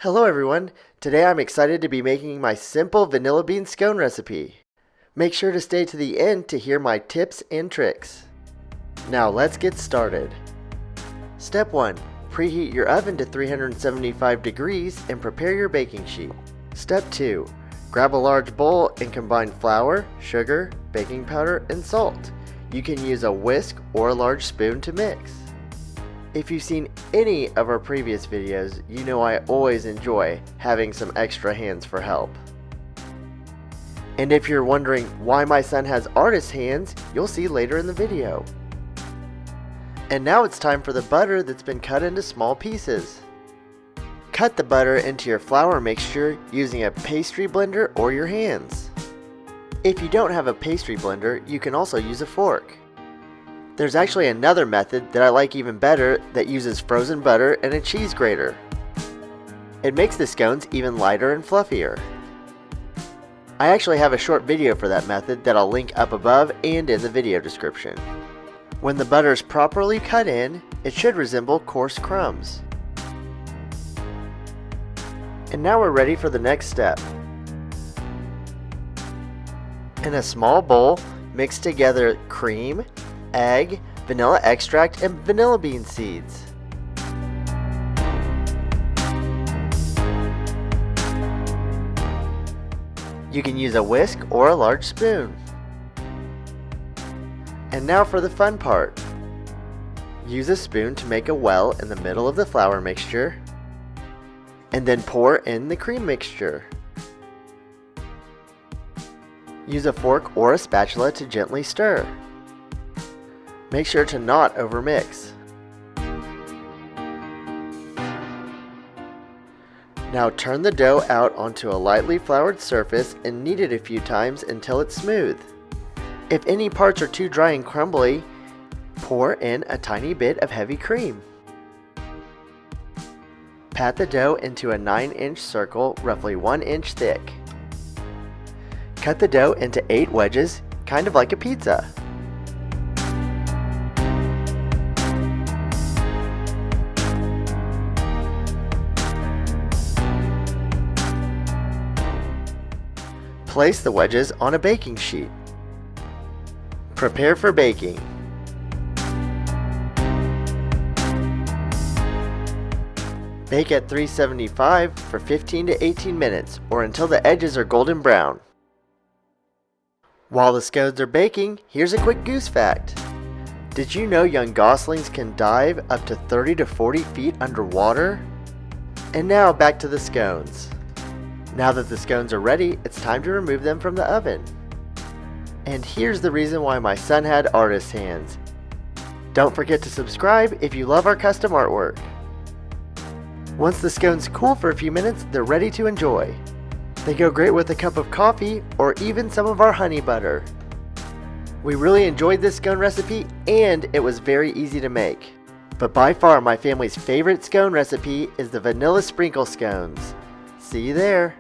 Hello everyone, today I'm excited to be making my simple vanilla bean scone recipe. Make sure to stay to the end to hear my tips and tricks. Now let's get started. Step 1. Preheat your oven to 375 degrees and prepare your baking sheet. Step 2. Grab a large bowl and combine flour, sugar, baking powder, and salt. You can use a whisk or a large spoon to mix. If you've seen any of our previous videos, you know I always enjoy having some extra hands for help. And if you're wondering why my son has artist hands, you'll see later in the video. And now it's time for the butter that's been cut into small pieces. Cut the butter into your flour mixture using a pastry blender or your hands. If you don't have a pastry blender, you can also use a fork. There's actually another method that I like even better that uses frozen butter and a cheese grater. It makes the scones even lighter and fluffier. I actually have a short video for that method that I'll link up above and in the video description. When the butter is properly cut in, it should resemble coarse crumbs. And now we're ready for the next step. In a small bowl, mix together cream, egg, vanilla extract, and vanilla bean seeds. You can use a whisk or a large spoon. And now for the fun part. Use a spoon to make a well in the middle of the flour mixture, and then pour in the cream mixture. Use a fork or a spatula to gently stir. Make sure to not overmix. Now turn the dough out onto a lightly floured surface and knead it a few times until it's smooth. If any parts are too dry and crumbly, pour in a tiny bit of heavy cream. Pat the dough into a 9-inch circle roughly 1 inch thick. Cut the dough into 8 wedges, kind of like a pizza. Place the wedges on a baking sheet. Prepare for baking. Bake at 375 for 15 to 18 minutes or until the edges are golden brown. While the scones are baking, here's a quick goose fact. Did you know young goslings can dive up to 30 to 40 feet underwater? And now back to the scones. Now that the scones are ready, it's time to remove them from the oven. And here's the reason why my son had artist hands. Don't forget to subscribe if you love our custom artwork. Once the scones cool for a few minutes, they're ready to enjoy. They go great with a cup of coffee or even some of our honey butter. We really enjoyed this scone recipe and it was very easy to make. But by far my family's favorite scone recipe is the vanilla sprinkle scones. See you there.